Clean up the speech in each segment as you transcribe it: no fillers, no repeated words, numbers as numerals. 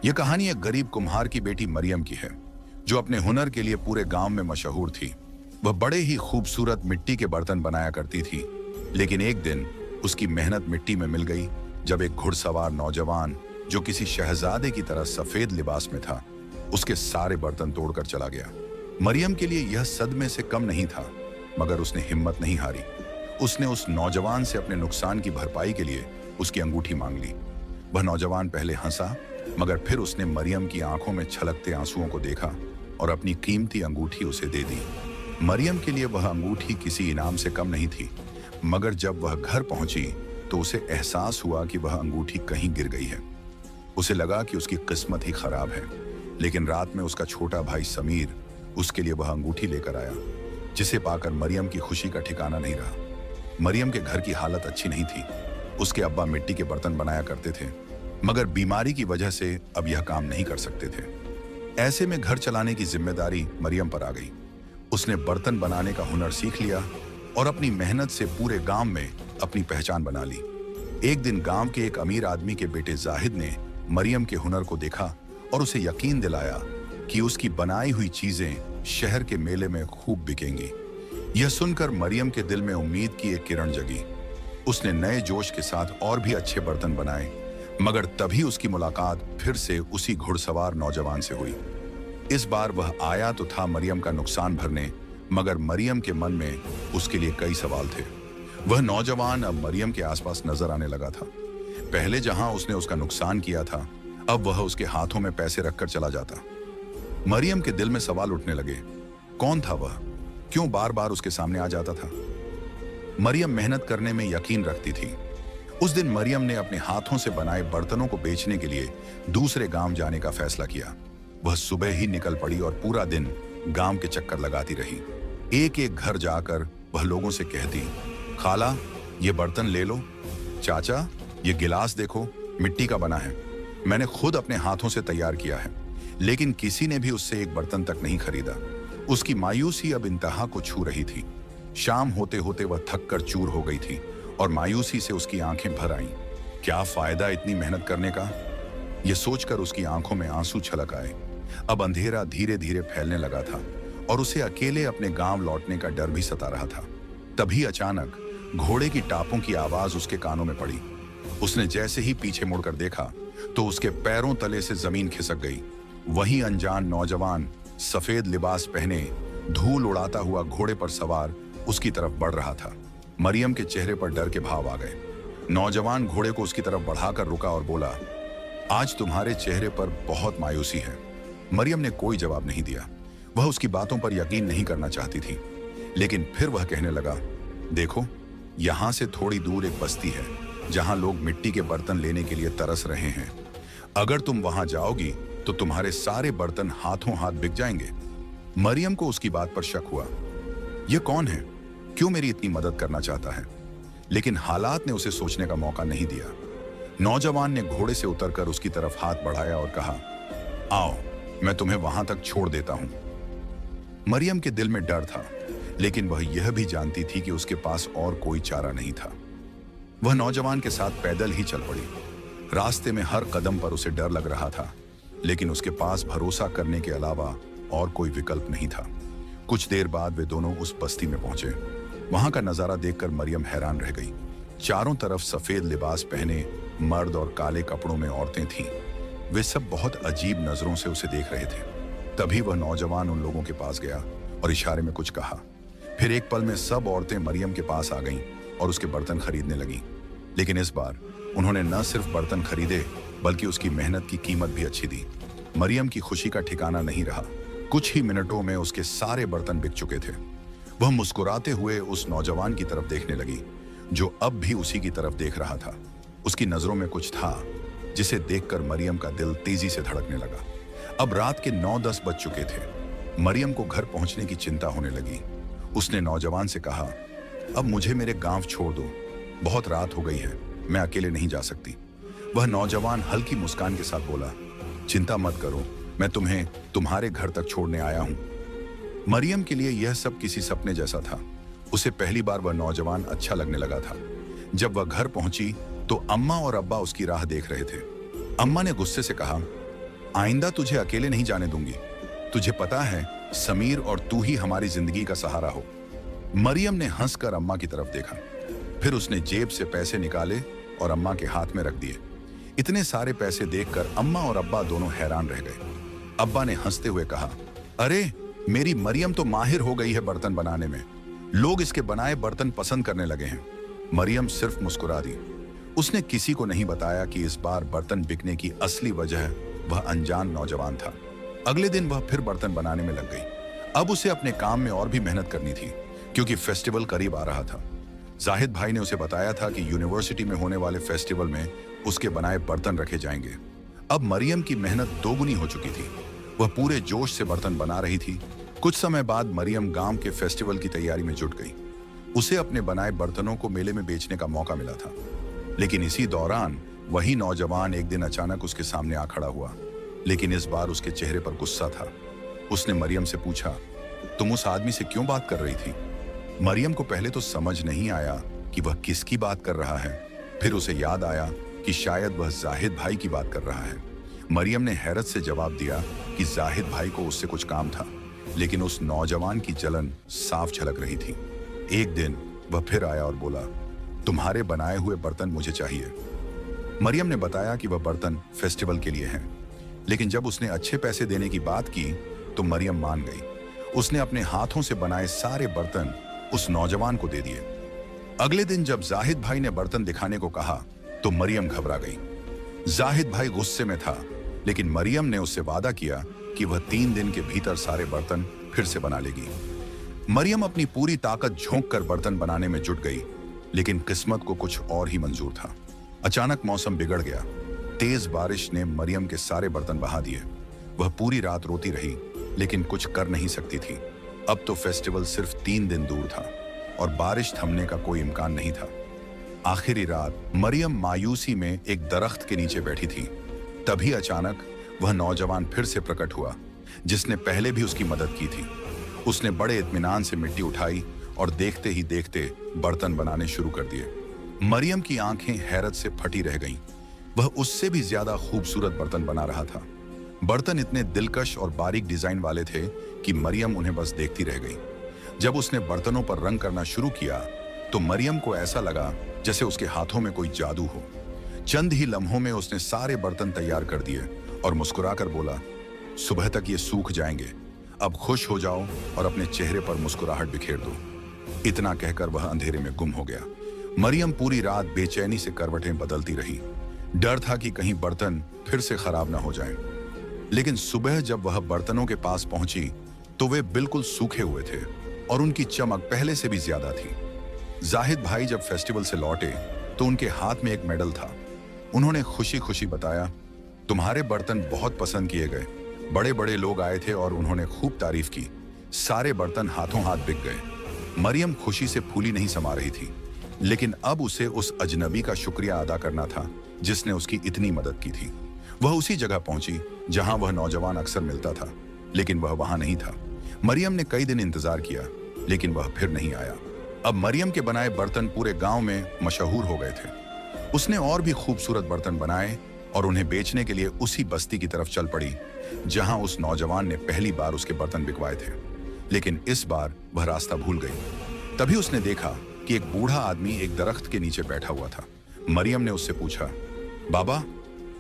यह कहानी एक गरीब कुम्हार की बेटी मरियम की है, जो अपने हुनर के लिए पूरे गांव में मशहूर थी। वह बड़े ही खूबसूरत मिट्टी के बर्तन बनाया करती थी, लेकिन एक दिन उसकी मेहनत मिट्टी में मिल गई जब एक घुड़सवार नौजवान, जो किसी शहजादे की तरह सफेद लिबास में था, उसके सारे बर्तन तोड़कर चला गया। मरियम के लिए यह सदमे से कम नहीं था, मगर उसने हिम्मत नहीं हारी। उसने उस नौजवान से अपने नुकसान की भरपाई के लिए उसकी अंगूठी मांग ली। वह नौजवान पहले हंसा, मगर फिर उसने मरियम की आंखों में छलकते आंसुओं को देखा और अपनी कीमती अंगूठी उसे दे दी। मरियम के लिए वह अंगूठी किसी इनाम से कम नहीं थी, मगर जब वह घर पहुंची तो उसे एहसास हुआ कि वह अंगूठी कहीं गिर गई है। उसे लगा कि उसकी किस्मत ही खराब है, लेकिन रात में उसका छोटा भाई समीर उसके लिए वह अंगूठी लेकर आया, जिसे पाकर मरियम की खुशी का ठिकाना नहीं रहा। मरियम के घर की हालत अच्छी नहीं थी। उसके अब्बा मिट्टी के बर्तन बनाया करते थे, मगर बीमारी की वजह से अब यह काम नहीं कर सकते थे। ऐसे में घर चलाने की जिम्मेदारी मरियम पर आ गई। उसने बर्तन बनाने का हुनर सीख लिया और अपनी मेहनत से पूरे गांव में अपनी पहचान बना ली। एक दिन गांव के एक अमीर आदमी के बेटे जाहिद ने मरियम के हुनर को देखा और उसे यकीन दिलाया कि उसकी बनाई हुई चीजें शहर के मेले में खूब बिकेंगी। यह सुनकर मरियम के दिल में उम्मीद की एक किरण जगी। उसने नए जोश के साथ और भी अच्छे बर्तन बनाए, मगर तभी उसकी मुलाकात फिर से उसी घुड़सवार नौजवान से हुई। इस बार वह आया तो था मरियम का नुकसान भरने, मगर मरियम के मन में उसके लिए कई सवाल थे। वह नौजवान अब मरियम के आसपास नजर आने लगा था। पहले जहां उसने उसका नुकसान किया था, अब वह उसके हाथों में पैसे रखकर चला जाता। मरियम के दिल में सवाल उठने लगे। कौन था वह? क्यों बार बार उसके सामने आ जाता था? मरियम मेहनत करने में यकीन रखती थी। उस दिन मरियम ने अपने हाथों से बनाए बर्तनों को बेचने के लिए दूसरे गांव जाने का फैसला किया। वह सुबह ही निकल पड़ी और पूरा दिन गांव के चक्कर लगाती रही। एक एक घर जाकर वह लोगों से कहती, खाला ये बर्तन ले लो, चाचा ये गिलास देखो, मिट्टी का बना है, मैंने खुद अपने हाथों से तैयार किया है। लेकिन किसी ने भी उससे एक बर्तन तक नहीं खरीदा। उसकी मायूसी अब इंतहा को छू रही थी। शाम होते होते वह थक कर चूर हो गई थी और मायूसी से उसकी आंखें भर आईं। क्या फायदा इतनी मेहनत करने का? यह सोचकर उसकी आंखों में आंसू छलक आए। अब अंधेरा धीरे धीरे फैलने लगा था और उसे अकेले अपने गांव लौटने का डर भी सता रहा था। तभी अचानक घोड़े की टापों की आवाज उसके कानों में पड़ी। उसने जैसे ही पीछे मुड़कर देखा तो उसके पैरों तले से जमीन खिसक गई। वही अनजान नौजवान सफेद लिबास पहने, धूल उड़ाता हुआ घोड़े पर सवार उसकी तरफ बढ़ रहा था। मरियम के चेहरे पर डर के भाव आ गए। नौजवान घोड़े को उसकी तरफ बढ़ाकर रुका और बोला, आज तुम्हारे चेहरे पर बहुत मायूसी है। मरियम ने कोई जवाब नहीं दिया। वह उसकी बातों पर यकीन नहीं करना चाहती थी। लेकिन फिर वह कहने लगा, देखो यहां से थोड़ी दूर एक बस्ती है जहां लोग मिट्टी के बर्तन लेने के लिए तरस रहे हैं। अगर तुम वहां जाओगी तो तुम्हारे सारे बर्तन हाथों हाथ बिक जाएंगे। मरियम को उसकी बात पर शक हुआ। यह कौन है? क्यों मेरी इतनी मदद करना चाहता है? लेकिन हालात ने उसे सोचने का मौका नहीं दिया। नौजवान ने घोड़े से उतरकर उसकी तरफ हाथ बढ़ाया और कहा, आओ मैं तुम्हें वहां तक छोड़ देता हूं। मरियम के दिल में डर था, लेकिन वह यह भी जानती थी कि उसके पास और कोई चारा नहीं था। वह नौजवान के साथ पैदल ही चल पड़ी। रास्ते में हर कदम पर उसे डर लग रहा था, लेकिन उसके पास भरोसा करने के अलावा और कोई विकल्प नहीं था। कुछ देर बाद वे दोनों उस बस्ती में पहुंचे। वहां का नजारा देखकर मरियम हैरान रह गई। चारों तरफ सफेद लिबास पहने मर्द और काले कपड़ों में औरतें थीं। वे सब बहुत अजीब नजरों से उसे देख रहे थे। तभी वह नौजवान उन लोगों के पास गया और इशारे में कुछ कहा। फिर एक पल में सब औरतें मरियम के पास आ गईं और उसके बर्तन खरीदने लगीं। लेकिन इस बार उन्होंने न सिर्फ बर्तन खरीदे, बल्कि उसकी मेहनत की कीमत भी अच्छी दी। मरियम की खुशी का ठिकाना नहीं रहा। कुछ ही मिनटों में उसके सारे बर्तन बिक चुके थे। वह मुस्कुराते हुए उस नौजवान की तरफ देखने लगी, जो अब भी उसी की तरफ देख रहा था। उसकी नजरों में कुछ था जिसे देखकर मरियम का दिल तेजी से धड़कने लगा। अब रात के 9-10 बज चुके थे। मरियम को घर पहुंचने की चिंता होने लगी। उसने नौजवान से कहा, अब मुझे मेरे गांव छोड़ दो, बहुत रात हो गई है, मैं अकेले नहीं जा सकती। वह नौजवान हल्की मुस्कान के साथ बोला, चिंता मत करो, मैं तुम्हें तुम्हारे घर तक छोड़ने आया हूं। मरियम के लिए यह सब किसी सपने जैसा था। उसे पहली बार वह नौजवान अच्छा लगने लगा था। जब वह घर पहुंची तो अम्मा और अब्बा उसकी राह देख रहे थे। अम्मा ने गुस्से से कहा, आइंदा तुझे अकेले नहीं जाने दूंगी। तुझे पता है समीर और तू ही हमारी जिंदगी का सहारा हो। मरियम ने हंसकर अम्मा की तरफ देखा, फिर उसने जेब से पैसे निकाले और अम्मा के हाथ में रख दिए। इतने सारे पैसे देखकर अम्मा और अब्बा दोनों हैरान रह गए। अब्बा ने हंसते हुए कहा, अरे मेरी मरियम तो माहिर हो गई है बर्तन बनाने में। लोग इसके बनाए बर्तन पसंद करने लगे हैं। मरियम सिर्फ मुस्कुरा दी। उसने किसी को नहीं बताया कि इस बार बर्तन बिकने की असली वजह वह अनजान नौजवान था। अगले दिन वह फिर बर्तन बनाने में लग गई। अब उसे अपने काम में और भी मेहनत करनी थी, क्योंकि फेस्टिवल करीब आ रहा था। जाहिद भाई ने उसे बताया था कि यूनिवर्सिटी में होने वाले फेस्टिवल में उसके बनाए बर्तन रखे जाएंगे। अब मरियम की मेहनत दोगुनी हो चुकी थी। वह पूरे जोश से बर्तन बना रही थी। कुछ समय बाद मरियम गांव के फेस्टिवल की तैयारी में जुट गई। उसे अपने बनाए बर्तनों को मेले में बेचने का मौका मिला था। लेकिन इसी दौरान वही नौजवान एक दिन अचानक उसके सामने आ खड़ा हुआ, लेकिन इस बार उसके चेहरे पर गुस्सा था। उसने मरियम से पूछा, तुम उस आदमी से क्यों बात कर रही थी? मरियम को पहले तो समझ नहीं आया कि वह किसकी बात कर रहा है। फिर उसे याद आया कि शायद वह जाहिद भाई की बात कर रहा है। मरियम ने हैरत से जवाब दिया कि जाहिद भाई को उससे कुछ काम था, लेकिन उस नौजवान की जलन साफ झलक रही थी। एक दिन वह फिर आया और बोला, तुम्हारे बनाए हुए बर्तन मुझे चाहिए। मरियम ने बताया कि वह बर्तन फेस्टिवल के लिए हैं, लेकिन जब उसने अच्छे पैसे देने की बात की तो मरियम मान गई। उसने अपने हाथों से बनाए सारे बर्तन उस नौजवान को दे दिए। अगले दिन जब जाहिद भाई ने बर्तन दिखाने को कहा तो मरियम घबरा गई। जाहिद भाई गुस्से में था, लेकिन मरियम ने उससे वादा किया कि वह 3 दिन के भीतर सारे बर्तन फिर से बना लेगी। मरियम अपनी पूरी ताकत झोंक कर बर्तन बनाने में जुट गई, लेकिन किस्मत को कुछ और ही मंजूर था। अचानक मौसम बिगड़ गया। तेज बारिश ने मरियम के सारे बर्तन बहा दिए। वह पूरी रात रोती रही, लेकिन कुछ कर नहीं सकती थी। अब तो फेस्टिवल सिर्फ 3 दिन दूर था और बारिश थमने का कोई इम्कान नहीं था। आखिरी रात मरियम मायूसी में एक दरख्त के नीचे बैठी थी। तभी अचानक वह नौजवान फिर से प्रकट हुआ, जिसने पहले भी उसकी मदद की थी। उसने बड़े इत्मीनान से मिट्टी उठाई और देखते ही देखते बर्तन बनाने शुरू कर दिए। मरियम की आंखें हैरत से फटी रह गईं। वह उससे भी ज्यादा खूबसूरत बर्तन बना रहा था। बर्तन इतने दिलकश और बारीक डिजाइन वाले थे कि मरियम उन्हें बस देखती रह गई। जब उसने बर्तनों पर रंग करना शुरू किया तो मरियम को ऐसा लगा जैसे उसके हाथों में कोई जादू हो। चंद ही लम्हों में उसने सारे बर्तन तैयार कर दिए और मुस्कुराकर बोला, सुबह तक ये सूख जाएंगे। अब खुश हो जाओ और अपने चेहरे पर मुस्कुराहट बिखेर दो। इतना कहकर वह अंधेरे में गुम हो गया। मरियम पूरी रात बेचैनी से करवटें बदलती रही। डर था कि कहीं बर्तन फिर से खराब ना हो जाएं। लेकिन सुबह जब वह बर्तनों के पास पहुंची तो वे बिल्कुल सूखे हुए थे और उनकी चमक पहले से भी ज्यादा थी। जाहिद भाई जब फेस्टिवल से लौटे तो उनके हाथ में एक मेडल था। उन्होंने खुशी खुशी बताया, तुम्हारे बर्तन बहुत पसंद किए गए। बड़े बड़े लोग आए थे और उन्होंने खूब तारीफ की। सारे बर्तन हाथों हाथ बिक गए। मरियम खुशी से फूली नहीं समा रही थी, लेकिन अब उसे उस अजनबी का शुक्रिया अदा करना था जिसने उसकी इतनी मदद की थी। वह उसी जगह पहुंची जहां वह नौजवान अक्सर मिलता था, लेकिन वह वहां नहीं था। मरियम ने कई दिन इंतजार किया, लेकिन वह फिर नहीं आया। अब मरियम के बनाए बर्तन पूरे गांव में मशहूर हो गए थे। उसने और भी खूबसूरत बर्तन बनाए और उन्हें बेचने के लिए उसी बस्ती की तरफ चल पड़ी जहां उस नौजवान ने पहली बार उसके बर्तन बिकवाए थे। लेकिन इस बार वह रास्ता भूल गई। तभी उसने देखा कि एक बूढ़ा आदमी एक दरख्त के नीचे बैठा हुआ था। मरियम ने उससे पूछा, बाबा,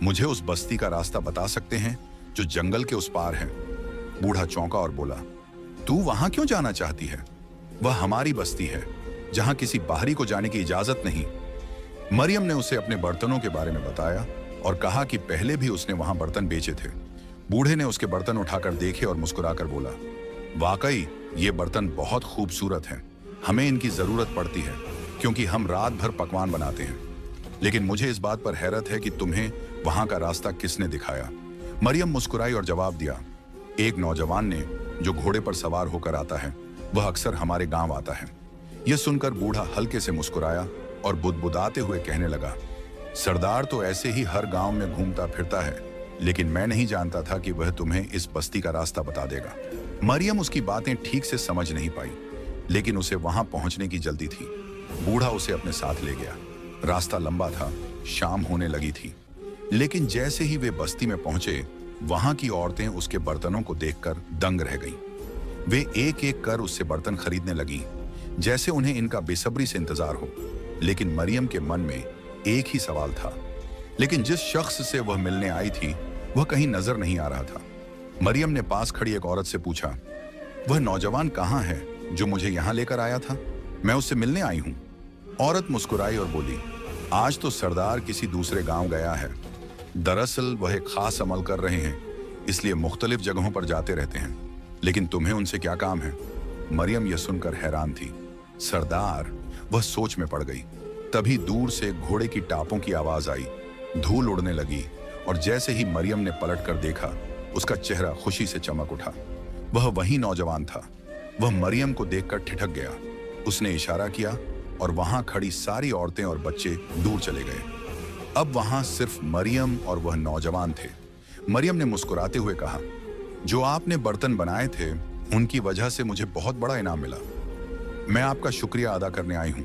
मुझे उस बस्ती का रास्ता बता सकते हैं जो जंगल के उस पार है? बूढ़ा चौंका और बोला, तू वहां क्यों जाना चाहती है? वह हमारी बस्ती है जहां किसी बाहरी को जाने की इजाजत नहीं। मरियम ने उसे अपने बर्तनों के बारे में बताया और कहा कि पहले भी उसने वहां बर्तन बेचे थे। बूढ़े ने उसके बर्तन उठाकर देखे और मुस्कुराकर बोला, वाकई ये बर्तन बहुत खूबसूरत हैं। हमें इनकी जरूरत पड़ती है क्योंकि हम रात भर पकवान बनाते हैं। लेकिन मुझे इस बात पर हैरत है कि तुम्हें वहां का रास्ता किसने दिखाया? मरियम मुस्कुराई और जवाब दिया, एक नौजवान ने जो घोड़े पर सवार होकर आता है। वह अक्सर हमारे गांव आता है। यह सुनकर बूढ़ा हल्के से मुस्कुराया और बुदबुदाते हुए कहने लगा, सरदार तो ऐसे ही हर गांव में घूमता फिरता है, लेकिन मैं नहीं जानता था कि वह तुम्हें इस बस्ती का रास्ता बता देगा। मरियम उसकी बातें ठीक से समझ नहीं पाई, लेकिन उसे वहां पहुंचने की जल्दी थी। बूढ़ा उसे अपने साथ ले गया। रास्ता लंबा था, शाम होने लगी थी, लेकिन जैसे ही वे बस्ती में पहुंचे वहां की औरतें उसके बर्तनों को देखकर दंग रह गईं। वे एक एक कर उससे बर्तन खरीदने लगीं, जैसे उन्हें इनका बेसब्री से इंतजार हो। लेकिन मरियम के मन में एक ही सवाल था, लेकिन जिस शख्स से वह मिलने आई थी वह कहीं नजर नहीं आ रहा था। मरियम ने पास खड़ी एक औरत से पूछा, वह नौजवान कहाँ है जो मुझे यहाँ लेकर आया था? मैं उससे मिलने आई हूँ। औरत मुस्कुराई और बोली, आज तो सरदार किसी दूसरे गांव गया है। दरअसल वह एक खास अमल कर रहे हैं, इसलिए मुख्तलिफ जगहों पर जाते रहते हैं। लेकिन तुम्हें उनसे क्या काम है? मरियम यह सुनकर हैरान थी। सरदार? वह सोच में पड़ गई। तभी दूर से घोड़े की टापों की आवाज आई, धूल उड़ने लगी और जैसे ही मरियम ने पलटकर देखा, उसका चेहरा खुशी से चमक उठा। वह वही नौजवान था। वह मरियम को देखकर ठिठक गया। उसने इशारा किया और वहां खड़ी सारी औरतें और बच्चे दूर चले गए। अब वहां सिर्फ मरियम और वह नौजवान थे। मरियम ने मुस्कुराते हुए कहा, जो आपने बर्तन बनाए थे उनकी वजह से मुझे बहुत बड़ा इनाम मिला। मैं आपका शुक्रिया अदा करने आई हूँ।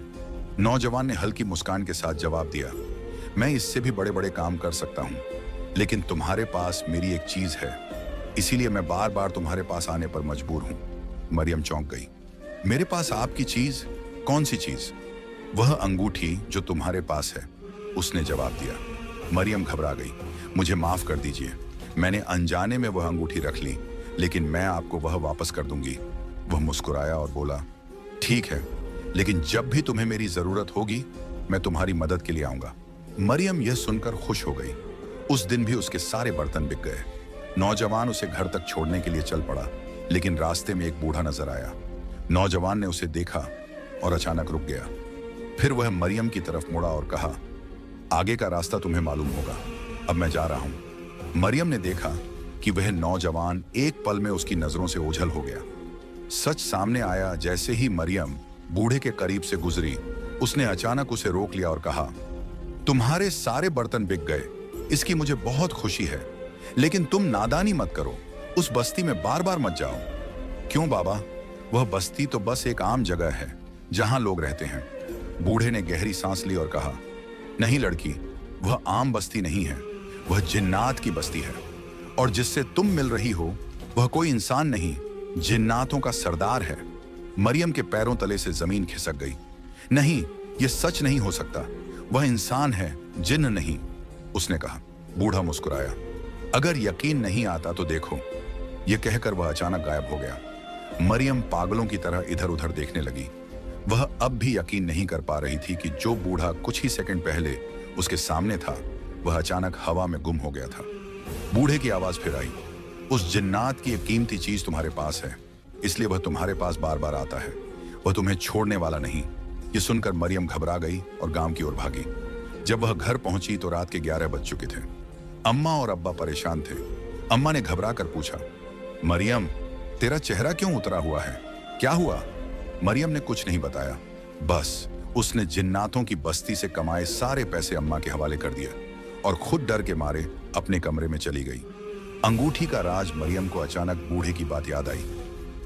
नौजवान ने हल्की मुस्कान के साथ जवाब दिया, मैं इससे भी बड़े बड़े काम कर सकता हूँ, लेकिन तुम्हारे पास मेरी एक चीज है, इसीलिए मैं बार बार तुम्हारे पास आने पर मजबूर हूँ। मरियम चौंक गई। मेरे पास आपकी चीज? कौन सी चीज? वह अंगूठी जो तुम्हारे पास है, उसने जवाब दिया। मरियम घबरा गई। मुझे माफ कर दीजिए, मैंने अनजाने में वह अंगूठी रख ली, लेकिन मैं आपको वह वापस कर दूंगी। वह मुस्कुराया और बोला, ठीक है, लेकिन जब भी तुम्हें मेरी जरूरत होगी मैं तुम्हारी मदद के लिए आऊंगा। मरियम यह सुनकर खुश हो गई। उस दिन भी उसके सारे बर्तन बिक गए। नौजवान उसे घर तक छोड़ने के लिए चल पड़ा, लेकिन रास्ते में एक बूढ़ा नजर आया। नौजवान ने उसे देखा और अचानक रुक गया। फिर वह मरियम की तरफ मुड़ा और कहा, आगे का रास्ता तुम्हें मालूम होगा, अब मैं जा रहा हूं। मरियम ने देखा कि वह नौजवान एक पल में उसकी नजरों से ओझल हो गया। सच सामने आया। जैसे ही मरियम बूढ़े के करीब से गुजरी, उसने अचानक उसे रोक लिया और कहा, तुम्हारे सारे बर्तन बिक गए, इसकी मुझे बहुत खुशी है, लेकिन तुम नादानी मत करो, उस बस्ती में बार बार मत जाओ। क्यों बाबा? वह बस्ती तो बस एक आम जगह है जहां लोग रहते हैं। बूढ़े ने गहरी सांस ली और कहा, नहीं लड़की, वह आम बस्ती नहीं है, वह जिन्नात की बस्ती है, और जिससे तुम मिल रही हो वह कोई इंसान नहीं, जिन्नातों का सरदार है। मरियम के पैरों तले से जमीन खिसक गई। नहीं, यह सच नहीं हो सकता, वह इंसान है, जिन्न नहीं, उसने कहा। बूढ़ा मुस्कुराया, अगर यकीन नहीं आता तो देखो। यह कहकर वह अचानक गायब हो गया। मरियम पागलों की तरह इधर उधर देखने लगी। वह अब भी यकीन नहीं कर पा रही थी कि जो बूढ़ा कुछ ही सेकंड पहले उसके सामने था, वह अचानक हवा में गुम हो गया था। बूढ़े की आवाज फिर आई, उस जिन्नात की एक कीमती चीज तुम्हारे पास है, इसलिए वह तुम्हारे पास बार बार आता है, वह तुम्हें छोड़ने वाला नहीं। यह सुनकर मरियम घबरा गई और गांव की ओर भागी। जब वह घर पहुंची तो रात के 11 बज चुके थे। अम्मा और अब्बा परेशान थे। अम्मा ने घबरा कर पूछा, मरियम, तेरा चेहरा क्यों उतरा हुआ है? क्या हुआ? मरियम ने कुछ नहीं बताया, बस उसने जिन्नातों की बस्ती से कमाए सारे पैसे अम्मा के हवाले कर दिए और खुद डर के मारे अपने कमरे में चली गई। अंगूठी का राज मरियम को अचानक बूढ़े की बात याद आई।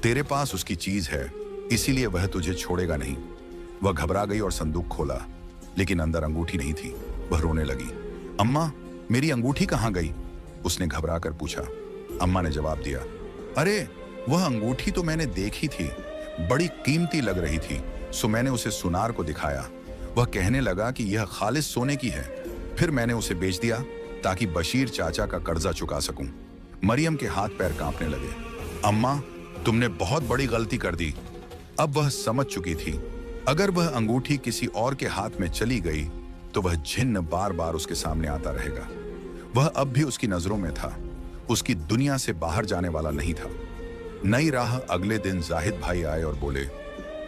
तेरे पास उसकी चीज है, इसीलिए वह तुझे छोड़ेगा नहीं। वह घबरा गई और संदूक खोला, लेकिन अंदर अंगूठी नहीं थी। वह रोने लगी। अम्मा, मेरी अंगूठी कहाँ गई? उसने घबरा कर पूछा। अम्मा ने जवाब दिया, अरे वह अंगूठी तो मैंने देखी थी, बड़ी कीमती लग रही थी, सो मैंने उसे सुनार को दिखाया। वह कहने लगा कि यह खालिस सोने की है। फिर मैंने उसे बेच दिया ताकि बशीर चाचा का कर्जा चुका सकूं। मरियम के हाथ पैर कांपने लगे। अम्मा, तुमने बहुत बड़ी गलती कर दी। अब वह समझ चुकी थी, अगर वह अंगूठी किसी और के हाथ में चली गई तो वह जिन्न बार बार उसके सामने आता रहेगा। वह अब भी उसकी नजरों में था, उसकी दुनिया से बाहर जाने वाला नहीं था। नई राह अगले दिन जाहिद भाई आए और बोले,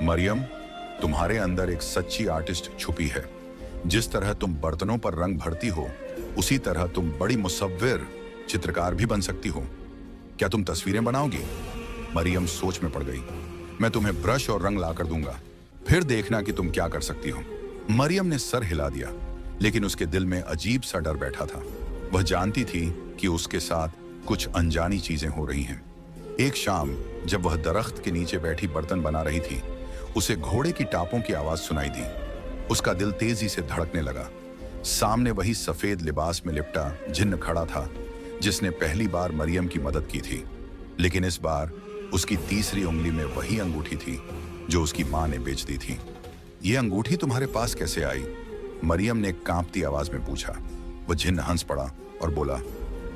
मरियम, तुम्हारे अंदर एक सच्ची आर्टिस्ट छुपी है। जिस तरह तुम बर्तनों पर रंग भरती हो, उसी तरह तुम बड़ी मुसव्विर चित्रकार भी बन सकती हो। क्या तुम तस्वीरें बनाओगी? मरियम सोच में पड़ गई। मैं तुम्हें ब्रश और रंग लाकर दूंगा, फिर देखना कि तुम क्या कर सकती हो। मरियम ने सर हिला दिया, लेकिन उसके दिल में अजीब सा डर बैठा था। वह जानती थी कि उसके साथ कुछ अनजानी चीजें हो रही हैं। एक शाम जब वह दरख्त के नीचे बैठी बर्तन बना रही थी, उसे घोड़े की टापों की आवाज सुनाई दी। उसका दिल तेजी से धड़कने लगा। सामने वही सफेद लिबास में लिपटा जिन्न खड़ा था, जिसने पहली बार मरियम की मदद की थी, लेकिन इस बार उसकी तीसरी उंगली में वही अंगूठी थी जो उसकी मां ने बेच दी थी। ये अंगूठी तुम्हारे पास कैसे आई? मरियम ने कांपती आवाज में पूछा। वह जिन्न हंस पड़ा और बोला,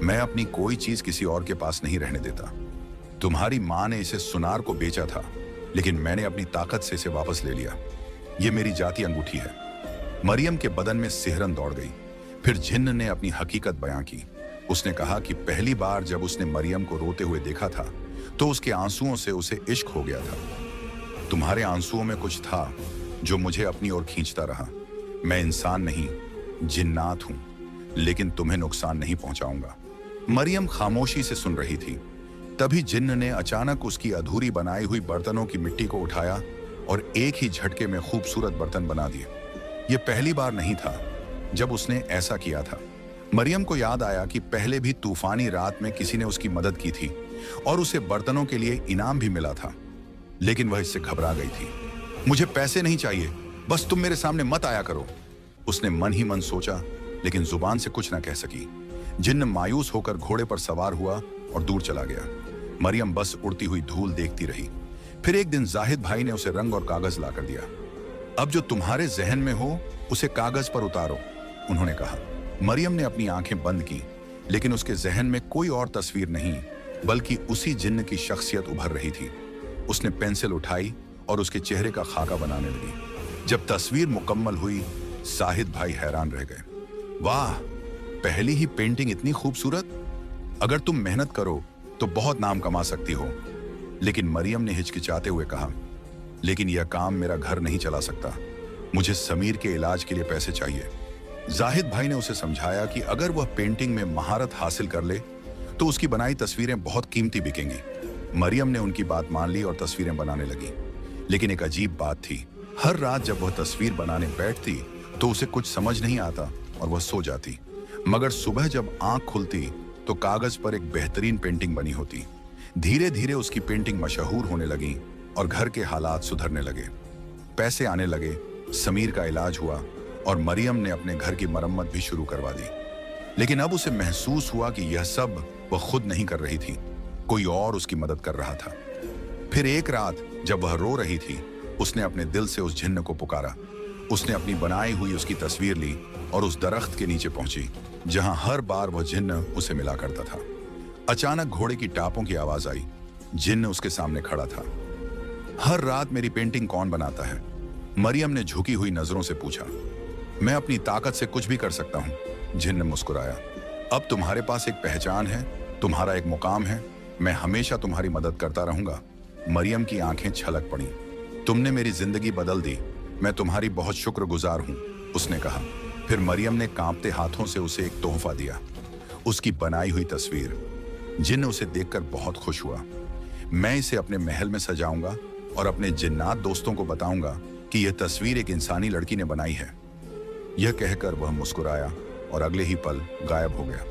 मैं अपनी कोई चीज किसी और के पास नहीं रहने देता। तुम्हारी मां ने इसे सुनार को बेचा था, लेकिन मैंने अपनी ताकत से इसे वापस ले लिया। ये मेरी जाती अंगूठी है। मरियम के बदन में सिहरन दौड़ गई। फिर जिन्न ने अपनी हकीकत बयां की। उसने कहा कि पहली बार जब उसने मरियम को रोते हुए देखा था तो उसके आंसुओं से उसे इश्क हो गया था। तुम्हारे आंसुओं में कुछ था जो मुझे अपनी ओर खींचता रहा। मैं इंसान नहीं, जिन्नात हूं, लेकिन तुम्हें नुकसान नहीं पहुंचाऊंगा। मरियम खामोशी से सुन रही थी। तभी जिन्न ने अचानक उसकी अधूरी बनाई हुई बर्तनों की मिट्टी को उठाया और एक ही झटके में खूबसूरत बर्तन बना दिए। यह पहली बार नहीं था जब उसने ऐसा किया था। मरियम को याद आया कि पहले भी तूफानी रात में किसी ने उसकी मदद की थी और उसे बर्तनों के लिए इनाम भी मिला था, लेकिन वह इससे घबरा गई थी। मुझे पैसे नहीं चाहिए, बस तुम मेरे सामने मत आया करो, उसने मन ही मन सोचा, लेकिन जुबान से कुछ ना कह सकी। जिन्न मायूस होकर घोड़े पर सवार हुआ और दूर चला गया। मरियम बस उड़ती हुई धूल देखती रही। फिर एक दिन जाहिद भाई ने उसे रंग और कागज लाकर दिया। अब जो तुम्हारे जहन में हो उसे कागज पर उतारो, उन्होंने कहा। मरियम ने अपनी आंखें बंद की, लेकिन उसके जहन में कोई और तस्वीर नहीं, बल्कि उसी जिन्न की शख्सियत उभर रही थी। उसने पेंसिल उठाई और उसके चेहरे का खाका बनाने लगी। जब तस्वीर मुकम्मल हुई, जाहिद भाई हैरान रह गए। वाह, पहली ही पेंटिंग इतनी खूबसूरत! अगर तुम मेहनत करो तो बहुत नाम कमा सकती हो। लेकिन मरियम ने हिचकिचाते हुए कहा, लेकिन यह काम मेरा घर नहीं चला सकता। मुझे समीर के इलाज के लिए पैसे चाहिए। जाहिद भाई ने उसे समझाया कि अगर वह पेंटिंग में महारत हासिल कर ले तो उसकी बनाई तस्वीरें बहुत कीमती बिकेंगी। मरियम ने उनकी बात मान ली और तस्वीरें बनाने लगी। लेकिन एक अजीब बात थी, हर रात जब वह तस्वीर बनाने बैठती तो उसे कुछ समझ नहीं आता और वह सो जाती। मगर सुबह जब आंख खुलती तो कागज पर एक बेहतरीन पेंटिंग बनी होती। धीरे धीरे उसकी पेंटिंग मशहूर होने लगी और घर के हालात सुधरने लगे। पैसे आने लगे, समीर का इलाज हुआ और मरियम ने अपने घर की मरम्मत भी शुरू करवा दी। लेकिन अब उसे महसूस हुआ कि यह सब वह खुद नहीं कर रही थी, कोई और उसकी मदद कर रहा था। फिर एक रात जब वह रो रही थी, उसने अपने दिल से उस जिन्न को पुकारा। उसने अपनी बनाई हुई उसकी तस्वीर ली और उस दरख्त के नीचे पहुंची जहां हर बार वह जिन्न उसे मिला करता था। अचानक घोड़े की टापों की आवाज आई। जिन्न उसके सामने खड़ा था। हर रात मेरी पेंटिंग कौन बनाता है? मरियम ने झुकी हुई नजरों से पूछा। मैं अपनी ताकत से कुछ भी कर सकता हूं, जिन्न मुस्कुराया। अब तुम्हारे पास एक पहचान है, तुम्हारा एक मुकाम है, मैं हमेशा तुम्हारी मदद करता रहूंगा। मरियम की आंखें छलक पड़ी। तुमने मेरी जिंदगी बदल दी, मैं तुम्हारी बहुत शुक्रगुजार हूं, उसने कहा। फिर मरियम ने कांपते हाथों से उसे एक तोहफा दिया, उसकी बनाई हुई तस्वीर। जिन्न उसे देखकर बहुत खुश हुआ। मैं इसे अपने महल में सजाऊंगा और अपने जिन्नात दोस्तों को बताऊंगा कि यह तस्वीर एक इंसानी लड़की ने बनाई है। यह कहकर वह मुस्कुराया और अगले ही पल गायब हो गया।